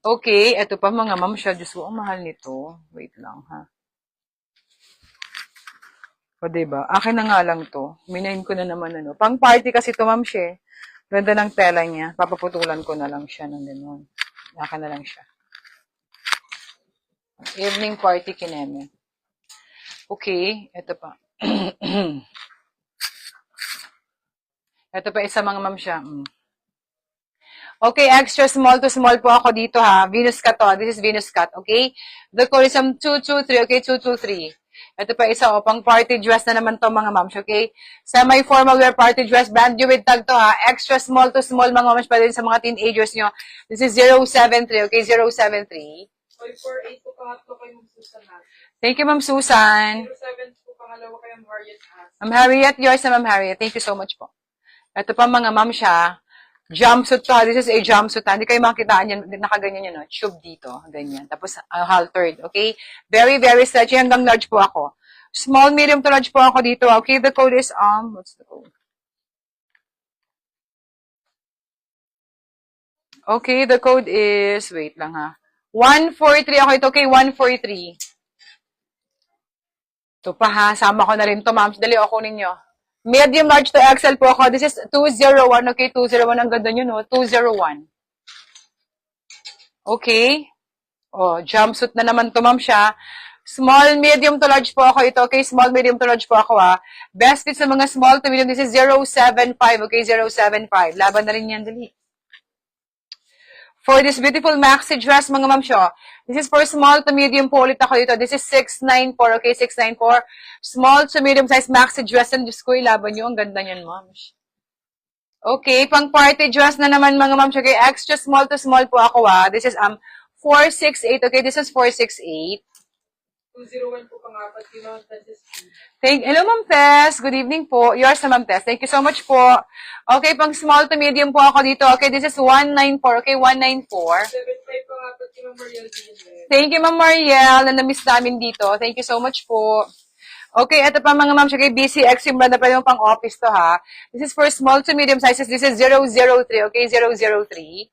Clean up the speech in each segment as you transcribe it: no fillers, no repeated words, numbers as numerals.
Okay, eto pa mga ma'am siya. Diyos ko, ang mahal nito. Wait lang, ha. O, diba? Akin na nga lang to. Minahin ko na naman, ano. Pang party kasi to, ma'am siya. Ganda ng tela niya. Papaputulan ko na lang siya ng gano'n. Akin na lang siya. Evening party kineme. Okay, eto pa. Eto pa isa mga ma'am siya. Okay, extra small to small po ako dito ha. Venus cut to. This is Venus cut, okay? The code is 223, okay? 223. Ito pa isa, pang party dress na naman to mga ma'ams, okay? Semi-formal wear party dress, brand new with tag to ha. Extra small to small mga ma'ams pa din sa mga teenagers nyo. This is 073, okay? 073. 548 po pangatlo kay Ma'am Susan natin. Thank you, Ma'am Susan. 07 po pangalawa kay Ma'am Harriet As. Ma'am Harriet, yours na Ma'am Harriet. Thank you so much po. Ito pa mga ma'am siya. Jumpsuit to. This is a jumpsuit. Hindi kayo makitaan yan. Nakaganyan yan, no? Tube dito. Ganyan. Tapos, haltered. Okay? Very, very stretchy. Hanggang large po ako. Small, medium to large po ako dito. Okay? The code is, what's the code? Okay, the code is, wait lang ha. 143 ako ito. Okay, 143. Ito pa ha. Sama ko na rin to, ma'am. Dali ako ninyo. Medium, large to XL po ako. This is 201. Okay, 201. Ang ganda nyo, no? 201. Okay. Oh, jumpsuit na naman to, ma'am siya. Small, medium to large po ako ito. Okay, small, medium to large po ako, ha. Best fit sa mga small to medium. This is 075. Okay, 075. Laban na rin yan, dali. For this beautiful maxi dress, mga ma'am siya, this is for small to medium po ulit ako dito. This is 694, okay, 694. Small to medium size maxi dress. And Diyos ko, ilaban nyo. Ang ganda niyan, ma'am. Okay, pang party dress na naman, mga ma'am siya. Okay, extra small to small po ako, ha. This is 468, okay, this is 468. 201 po pangapat kay Ma'am Francis. Hello, Ma'am Tess. Good evening po. Yours na, Ma'am Tess. Thank you so much po. Okay, pang small to medium po ako dito. Okay, this is 194. Okay, 194. 75 pangapat kay Ma'am Mariel. Thank you, Ma'am Mariel, na na-miss namin dito. Thank you so much po. Okay, ito pa mga ma'am. Okay, BCX yung brand na pa yung pang office to ha. This is for small to medium sizes. This is 003. Okay, 003.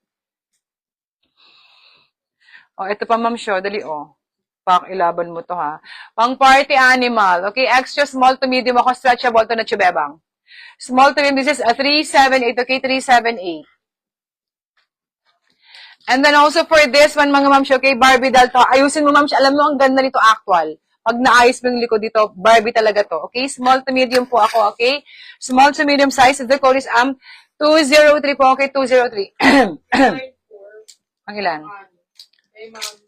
Oh, ito pa ma'am show. Dali oh. Ilaban mo to ha. Pang party animal. Okay, extra small to medium ako, stretchable to na chubebang. Small to medium, this is a 378. Okay, 378. And then also for this one, mga ma'am, okay, Barbie doll to. Ayusin mo ma'am, alam mo, ang ganda nito actual. Pag naayos mo yung likod dito, Barbie talaga to. Okay, small to medium po ako, okay? Small to medium size, the code is 203 po, okay, 203. Ang ilan? Hey, Ma'am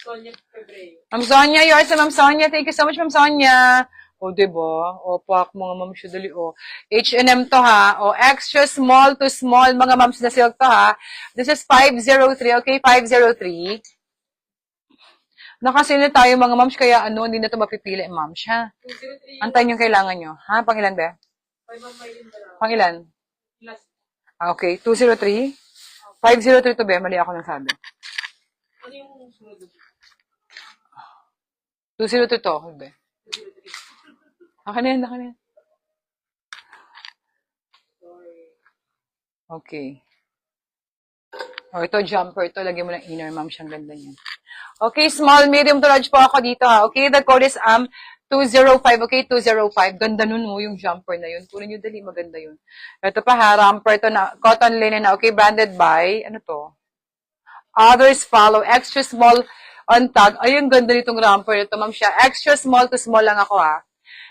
Sonia Febrero. Ma'am Sonia, yours na Ma'am Sonia. Thank you so much, Ma'am Sonia. O, diba? O, pak mga ma'am siya dali. O, H&M to ha. O, extra small to small mga ma'ams na silk to ha. This is 503, okay? 503. Nakasino tayo mga ma'ams, kaya hindi na ito mapipili, ma'ams, ha? 203. Antayin yung kailangan nyo. Ha? Pangilan ba? Pangilan? Okay, 203? 503 to ba? Mali ako nang sabi. Ano yung sunod? 202 to, ba? Akin na yan, akin na yan. Okay. O, ito, jumper. Ito, lagyan mo ng inner, ma'am. Siyang ganda niyan. Okay, small, medium to large po ako dito, ha. Okay, the code is 205. Okay, 205. Ganda nun, yung jumper na yun. Kunin nyo dali, maganda yun. Ito pa, ha, romper to na, cotton linen na. Okay, branded by, ano to? Others follow. Extra small on tag. Ay, ang ganda nitong romper ito, ma'am siya. Extra small to small lang ako, ha.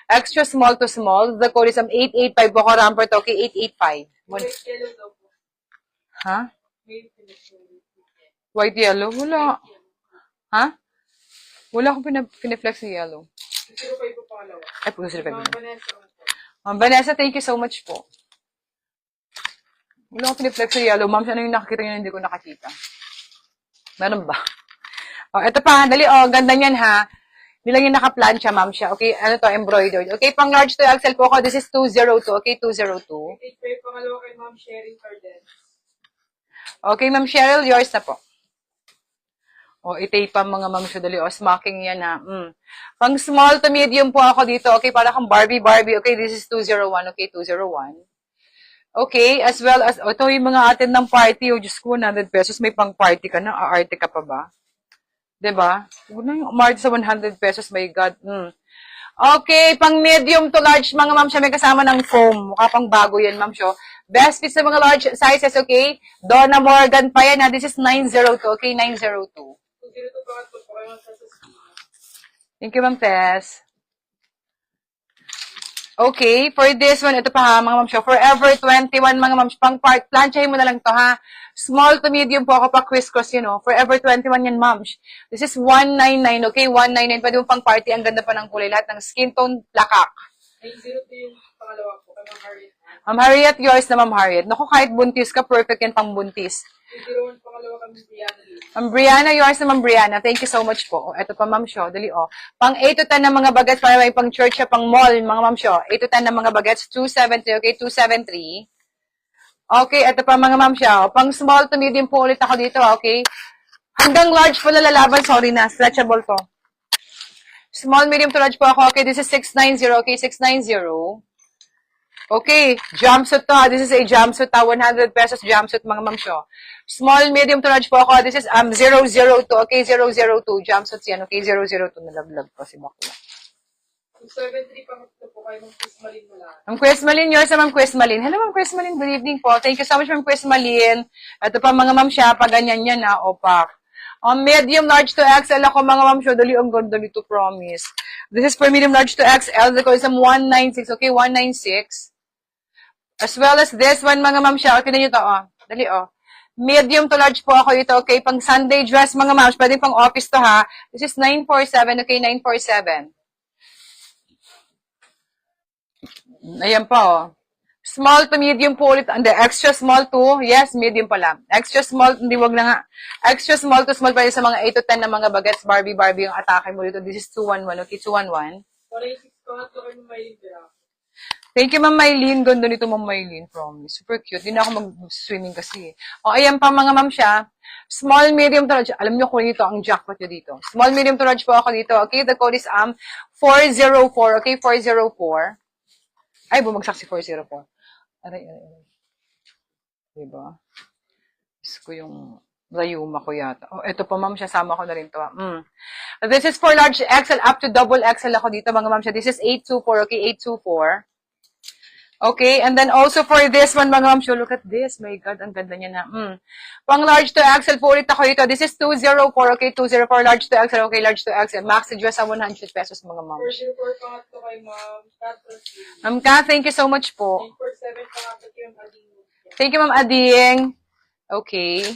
Extra small to small. The code is 885 po ako, romper to. Okay, 885. Ha? White yellow? Wala. Ha? Wala akong pineflex ng yellow. 05 po pangalawa. Ay, 05. Ma'am Vanessa. Ma'am Vanessa, thank you so much po. Wala akong pineflex ng yellow. Ma'am, ano yung nakakita nyo na hindi ko nakakita? Meron ba? O, ito pa, dali, ganda niyan ha. Hindi lang yung naka-plancha, ma'am siya. Okay, ano to, embroidered. Okay, pang large to XL po ako. This is 202. Okay, 202. 885 pangalawa kay Ma'am Sherry Cardens. Okay, Ma'am Cheryl, yours na po. O, itay pa mga ma'am siya, dali. O, smocking yan ha. Pang small to medium po ako dito. Okay, para kang Barbie. Okay, this is 201. Okay, 201. Okay, as well as, ito yung mga atin ng party, oh, Diyos ko, 100 pesos, may pang party ka na, aarte ka pa ba? 'Di ba? Huwag na yung umarte sa 100 pesos, my God. Okay, pang medium to large, mga ma'am, siya may kasama ng foam. Mukha pang bago yan, ma'am, siya. Best fit sa mga large sizes, okay? Donna Morgan pa yan, ha? This is 902, okay? 902. 202 pangatlo po kayo sa Thank you, ma'am Tess. Okay, for this one, ito pa ha, mga ma'am siya. Forever 21, mga ma'am, pang part, planchahin mo na lang to ha. Small to medium po ako pa crisscross, you know. Forever 21 yan, ma'am. This is 199, okay? 199, pwede mo pang party, ang ganda pa ng kulay. Lahat ng skin tone, lakak. 902 yung pangalawa po kay Ma'am Harriet. Ma'am Harriet, yours na Ma'am Harriet. Naku, kahit buntis ka, perfect yan pang buntis. 201 pangalawa kami Brianna Lee. Ma'am Brianna, yours na Ma'am Brianna. Thank you so much po. Oh, ito pa, Ma'am Sho. Dali, oh. Pang 8 to 10 na mga bagets para may pang church siya, pang mall, mga Ma'am Sho. 8 to 10 na mga bagets, 273, okay? 273. Okay, ito pa mga Ma'am Sho. Pang small to medium po ulit ako dito, okay? Hanggang large po na lalaban. Sorry na, stretchable to. Small, medium to large po ako. Okay, this is 690, okay? 690. Okay, jumpsuit to. This is a jumpsuit. 100 pesos jumpsuit, mga ma'am show. Small, medium to large po ako. This is 002. Okay, 002. Jumpsuits yan. Okay, 002. Nalaglag pa si Bakla. 273 pangatlo po kayo Ma'am Chris Malin mula. Ma'am Chris Malin, yours na Ma'am Chris Malin. Hello, Ma'am Chris Malin. Good evening po. Thank you so much, Ma'am Chris Malin. Ito pa, mga ma'am siya. Pag ganyan yan, ha. Opak. Medium, large to XL ako, mga ma'am show. Dali, ang ganda nito, promise. This is for medium, large to XL. The code is 196. Okay, 196. As well as this one, mga ma'am siya. Okay na nyo to, oh. Dali, oh. Medium to large po ako ito, okay? Pang Sunday dress, mga ma'am. Pwede pang office to, ha? This is 947, okay? 947. Ayan pa, oh. Small to medium po ulit. And the extra small to, yes, medium pala. Extra small, hindi wag na nga. Extra small to small pa sa mga 8 to 10 na mga bagets. Barbie yung atake mo dito. This is 211, okay? 211. 186 pangatlo kayo Ma'am Maylin Pira. Thank you, Ma'am Maylene. Ganda nito, Ma'am Maylene. Promise. Super cute. Hindi na ako mag-swimming kasi. O, ayan pa, mga ma'am siya. Small, medium to large. Alam niyo kung dito ang jackpot niyo dito. Small, medium to large po ako dito. Okay, the code is 404. Okay, 404. Ay, bumagsak si 404. Aray. Diba? Is ko yung rayuma ko yata. Oh, ito pa, ma'am siya. Sama ko na rin to. This is for large XL up to double XL ako dito, mga ma'am siya. This is 824. Okay, 824. Okay, and then also for this one, mga ma'am, look at this. My God, ang ganda niya na. Pang large to XL po ulit ako dito. This is 204, okay? 204, large to XL, okay? Large to XL. Max dress sa 100 pesos, mga ma'am. 404 pangatlo kay Ma'am Catherine. Ma'am Ka, thank you so much po. 947 pangatlo kay Ma'am Ading. Thank you, Ma'am Ading. Okay.